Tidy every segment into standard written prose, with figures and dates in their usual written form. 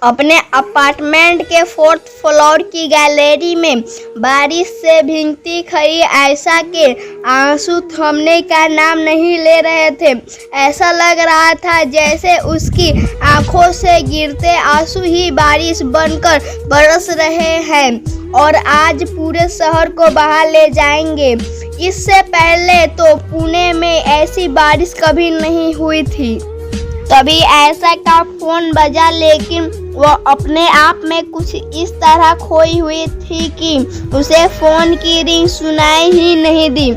अपने अपार्टमेंट के 4th floor की गैलरी में बारिश से भीगती खड़ी आयशा के आंसू थमने का नाम नहीं ले रहे थे। ऐसा लग रहा था जैसे उसकी आंखों से गिरते आंसू ही बारिश बनकर बरस रहे हैं और आज पूरे शहर को बहा ले जाएंगे। इससे पहले तो पुणे में ऐसी बारिश कभी नहीं हुई थी। तभी आयशा का फोन बजा, लेकिन वह अपने आप में कुछ इस तरह खोई हुई थी कि उसे फोन की रिंग सुनाई ही नहीं दी।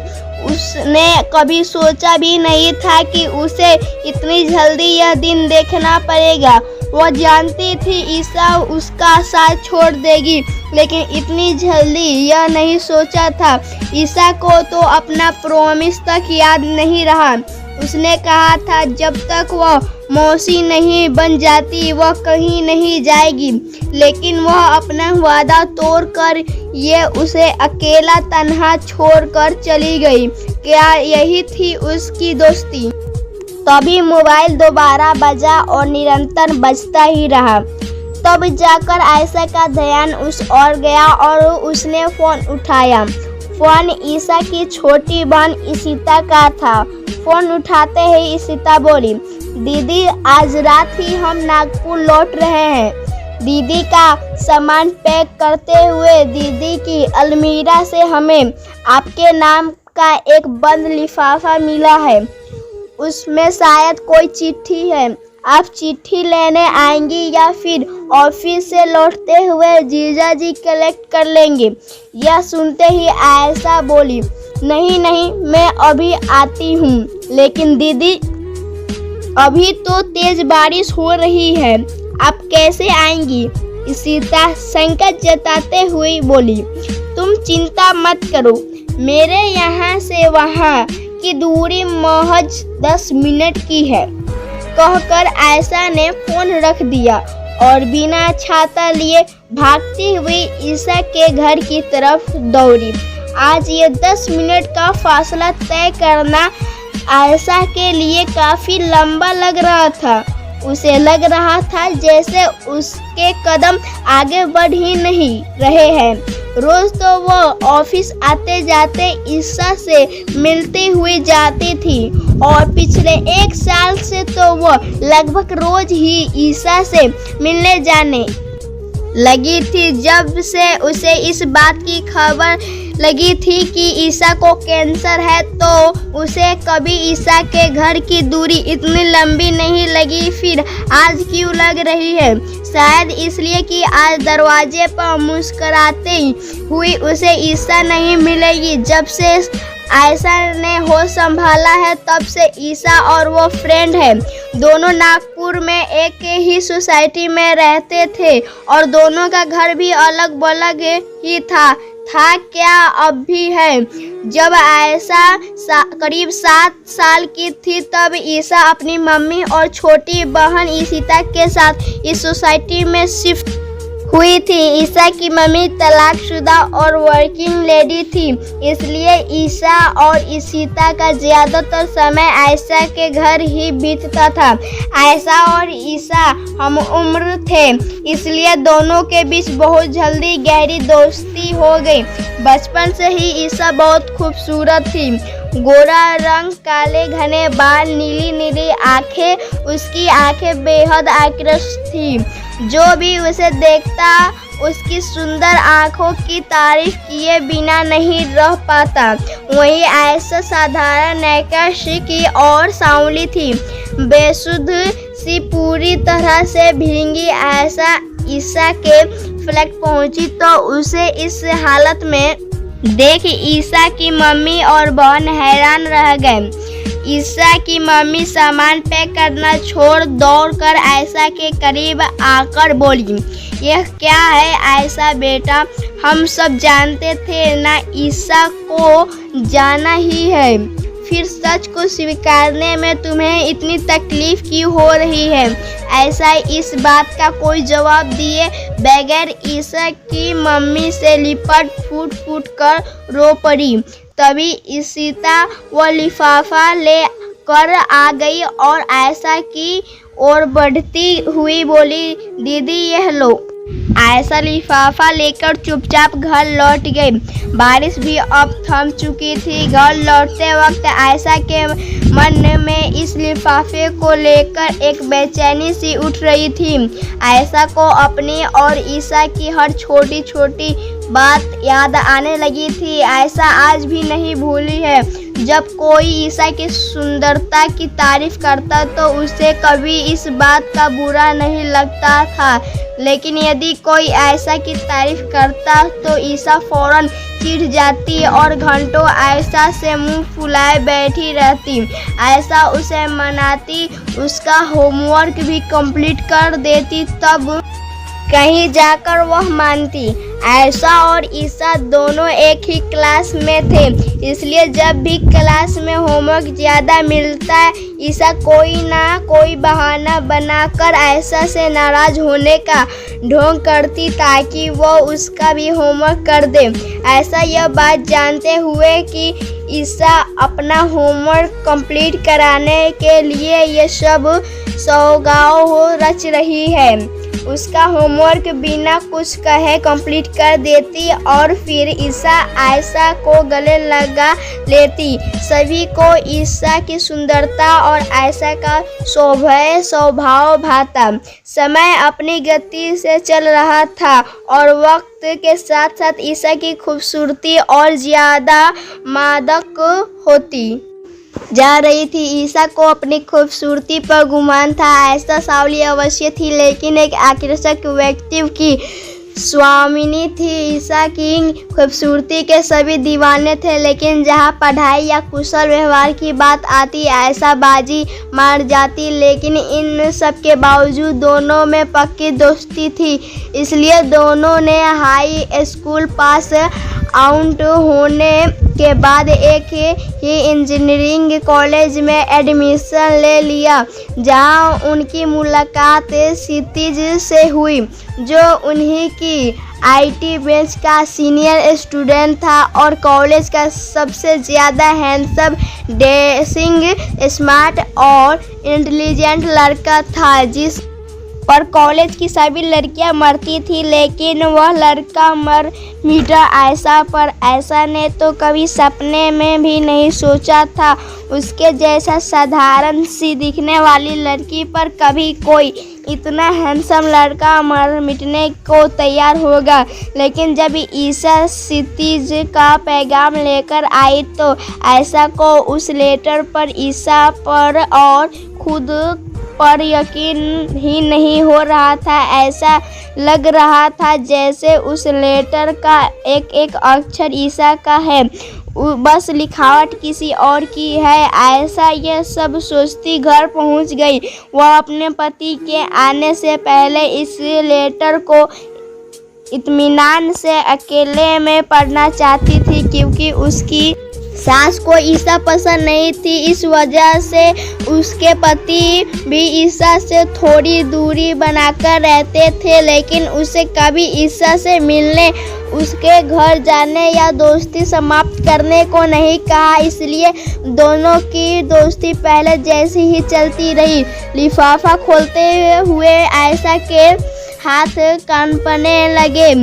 उसने कभी सोचा भी नहीं था कि उसे इतनी जल्दी यह दिन देखना पड़ेगा। वह जानती थी ईशा उसका साथ छोड़ देगी, लेकिन इतनी जल्दी यह नहीं सोचा था। ईशा को तो अपना प्रॉमिस तक याद नहीं रहा। उसने कहा था जब तक वह मौसी नहीं बन जाती वह कहीं नहीं जाएगी, लेकिन वह अपना वादा तोड़कर ये उसे अकेला तन्हा छोड़कर चली गई। क्या यही थी उसकी दोस्ती? तभी मोबाइल दोबारा बजा और निरंतर बजता ही रहा। तब जाकर आयशा का ध्यान उस ओर गया और उसने फोन उठाया। फोन ईशा की छोटी बहन इशिता का था। फोन उठाते ही इशिता बोली, दीदी आज रात ही हम नागपुर लौट रहे हैं। दीदी का सामान पैक करते हुए दीदी की अलमीरा से हमें आपके नाम का एक बंद लिफाफा मिला है। उसमें शायद कोई चिट्ठी है। आप चिट्ठी लेने आएंगी या फिर ऑफिस से लौटते हुए जीजा जी कलेक्ट कर लेंगे? यह सुनते ही आयशा बोली, नहीं नहीं मैं अभी आती हूँ। लेकिन दीदी अभी तो तेज बारिश हो रही है, आप कैसे आएंगी? इशिता संकट जताते हुए बोली, तुम चिंता मत करो, मेरे यहाँ से वहाँ की दूरी महज 10 मिनट की है। कहकर आयशा ने फोन रख दिया और बिना छाता लिए भागती हुई ईशा के घर की तरफ दौड़ी। आज ये 10 मिनट का फासला तय करना आयशा के लिए काफी लंबा लग रहा था। उसे लग रहा था जैसे उसके कदम आगे बढ़ ही नहीं रहे हैं। रोज तो वह ऑफिस आते जाते ईशा से मिलती हुई जाती थी और पिछले 1 साल से तो वह लगभग रोज ही ईशा से मिलने जाने लगी थी। जब से उसे इस बात की खबर लगी थी कि ईशा को कैंसर है तो उसे कभी ईशा के घर की दूरी इतनी लंबी नहीं लगी, फिर आज क्यों लग रही है? शायद इसलिए कि आज दरवाजे पर मुस्कुराते हुई उसे ईशा नहीं मिलेगी। जब से आयशा ने होश संभाला है तब से ईशा और वो फ्रेंड है। दोनों नागपुर में एक ही सोसाइटी में रहते थे और दोनों का घर भी अलग अलग ही था क्या अब भी है। जब आयशा करीब 7 साल की थी तब ईशा अपनी मम्मी और छोटी बहन इशिता के साथ इस सोसाइटी में शिफ्ट हुई थी। ईशा की मम्मी तलाकशुदा और वर्किंग लेडी थी, इसलिए ईशा और इशिता का ज्यादातर समय आयशा के घर ही बीतता था। आयशा और ईशा हम उम्र थे, इसलिए दोनों के बीच बहुत जल्दी गहरी दोस्ती हो गई। बचपन से ही ईशा बहुत खूबसूरत थी। गोरा रंग, काले घने बाल, नीली नीली आंखें, उसकी आंखें बेहद आकर्षक थी। जो भी उसे देखता उसकी सुंदर आंखों की तारीफ किए बिना नहीं रह पाता। वहीं आयशा साधारण नैकाशी की और सांवली थी, बेसुध सी। पूरी तरह से भीगी आयशा ईशा के फ्लैट पहुंची तो उसे इस हालत में देख ईशा की मम्मी और बहन हैरान रह गए। ईशा की मम्मी सामान पैक करना छोड़ दौड़कर आयशा के करीब आकर बोली, यह क्या है आयशा बेटा? हम सब जानते थे ना ईशा को जाना ही है, फिर सच को स्वीकारने में तुम्हें इतनी तकलीफ क्यों हो रही है? आयशा इस बात का कोई जवाब दिए बगैर ईशा की मम्मी से लिपट फूट कर रो पड़ी। तभी इशिता वो लिफाफा ले कर आ गई और आयशा की और बढ़ती हुई बोली, दीदी यह लो। आयशा लिफाफा लेकर चुपचाप घर लौट गई। बारिश भी अब थम चुकी थी। घर लौटते वक्त आयशा के मन में इस लिफाफे को लेकर एक बेचैनी सी उठ रही थी। आयशा को अपनी और ईशा की हर छोटी छोटी बात याद आने लगी थी। आयशा आज भी नहीं भूली है, जब कोई ईशा की सुंदरता की तारीफ करता तो उसे कभी इस बात का बुरा नहीं लगता था, लेकिन यदि कोई आयशा की तारीफ करता तो ईशा फौरन चिढ़ जाती और घंटों आयशा से मुंह फुलाए बैठी रहती। आयशा उसे मनाती, उसका होमवर्क भी कंप्लीट कर देती, तब कहीं जाकर वह मानती। आयशा और ईशा दोनों एक ही क्लास में थे, इसलिए जब भी क्लास में होमवर्क ज़्यादा मिलता ईशा कोई ना कोई बहाना बनाकर आयशा से नाराज़ होने का ढोंग करती ताकि वो उसका भी होमवर्क कर दे। आयशा यह बात जानते हुए कि ईशा अपना होमवर्क कंप्लीट कराने के लिए ये सब सौगाव रच रही है, उसका होमवर्क बिना कुछ कहे कंप्लीट कर देती और फिर ईशा आयशा को गले लगा लेती। सभी को ईशा की सुंदरता और आयशा का स्वभाव भाता। समय अपनी गति से चल रहा था और वक्त के साथ साथ ईशा की खूबसूरती और ज़्यादा मादक होती जा रही थी। ईशा को अपनी खूबसूरती पर गुमान था। आयशा सावली अवश्य थी, लेकिन एक आकर्षक व्यक्तित्व की स्वामिनी थी। ईशा की खूबसूरती के सभी दीवाने थे, लेकिन जहां पढ़ाई या कुशल व्यवहार की बात आती आयशा बाजी मार जाती। लेकिन इन सब के बावजूद दोनों में पक्की दोस्ती थी, इसलिए दोनों ने हाई स्कूल पास आउट होने के बाद एक ही इंजीनियरिंग कॉलेज में एडमिशन ले लिया, जहां उनकी मुलाकात क्षितिज से हुई, जो उन्हीं की आईटी बेंच का सीनियर स्टूडेंट था और कॉलेज का सबसे ज़्यादा हैंडसम, डेशिंग, स्मार्ट और इंटेलिजेंट लड़का था, जिस पर कॉलेज की सभी लड़कियां मरती थी। लेकिन वह लड़का मर मिटा आयशा पर। आयशा ने तो कभी सपने में भी नहीं सोचा था उसके जैसा साधारण सी दिखने वाली लड़की पर कभी कोई इतना हैंडसम लड़का मर मिटने को तैयार होगा। लेकिन जब ईशा क्षितिज का पैगाम लेकर आई तो आयशा को उस लेटर पर, ईशा पर और खुद पर यकीन ही नहीं हो रहा था। ऐसा लग रहा था जैसे उस लेटर का एक एक अक्षर ईशा का है, बस लिखावट किसी और की है। आयशा यह सब सोचती घर पहुंच गई। वह अपने पति के आने से पहले इस लेटर को इत्मीनान से अकेले में पढ़ना चाहती थी, क्योंकि उसकी सास को ईशा पसंद नहीं थी। इस वजह से उसके पति भी ईशा से थोड़ी दूरी बनाकर रहते थे, लेकिन उसे कभी ईशा से मिलने, उसके घर जाने या दोस्ती समाप्त करने को नहीं कहा। इसलिए दोनों की दोस्ती पहले जैसी ही चलती रही। लिफाफा खोलते हुए आयशा के हाथ कांपने लगे।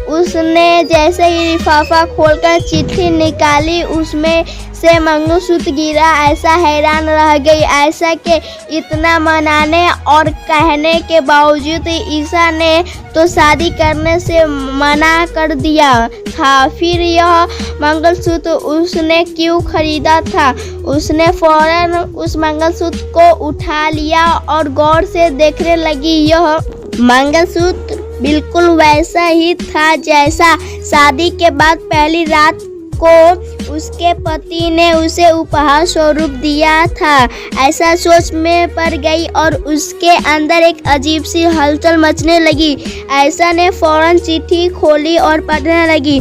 उसने जैसे ही लिफाफा खोलकर चिट्ठी निकाली, उसमें से मंगलसूत्र गिरा। आयशा हैरान रह गई। आयशा के इतना मनाने और कहने के बावजूद ईशा ने तो शादी करने से मना कर दिया था। फिर यह मंगलसूत्र उसने क्यों खरीदा था? उसने फौरन उस मंगलसूत्र को उठा लिया और गौर से देखने लगी। यह मंगलसूत्र बिल्कुल वैसा ही था जैसा शादी के बाद पहली रात को उसके पति ने उसे उपहार स्वरूप दिया था। ऐसा सोच में पड़ गई और उसके अंदर एक अजीब सी हलचल मचने लगी। आयशा ने फौरन चिट्ठी खोली और पढ़ने लगी।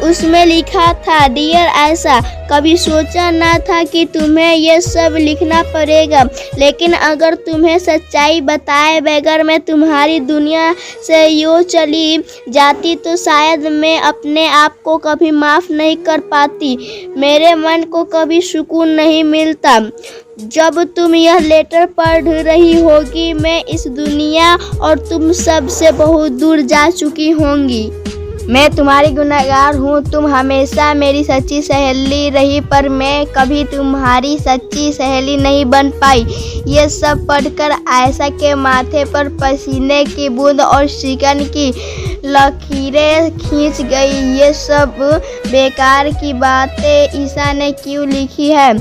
उसमें लिखा था, डियर आयशा, कभी सोचा ना था कि तुम्हें ये सब लिखना पड़ेगा, लेकिन अगर तुम्हें सच्चाई बताए बगैर मैं तुम्हारी दुनिया से यूँ चली जाती तो शायद मैं अपने आप को कभी माफ़ नहीं कर पाती। मेरे मन को कभी सुकून नहीं मिलता। जब तुम यह लेटर पढ़ रही होगी मैं इस दुनिया और तुम सब से बहुत दूर जा चुकी होंगी। मैं तुम्हारी गुनहगार हूँ। तुम हमेशा मेरी सच्ची सहेली रही पर मैं कभी तुम्हारी सच्ची सहेली नहीं बन पाई। ये सब पढ़कर आयशा के माथे पर पसीने की बूंद और शिकन की लकीरें खींच गई। ये सब बेकार की बातें ईशा ने क्यों लिखी है?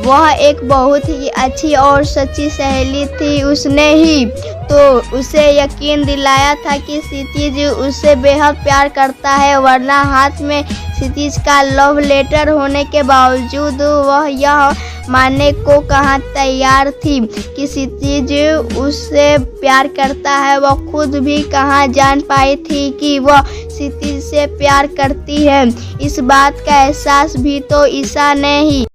वह एक बहुत ही अच्छी और सच्ची सहेली थी। उसने ही तो उसे यकीन दिलाया था कि क्षितिज उससे बेहद प्यार करता है, वरना हाथ में क्षितिज का लव लेटर होने के बावजूद वह यह मानने को कहाँ तैयार थी कि क्षितिज उससे प्यार करता है। वह खुद भी कहाँ जान पाई थी कि वह क्षितिज से प्यार करती है। इस बात का एहसास भी तो ईशा ने ही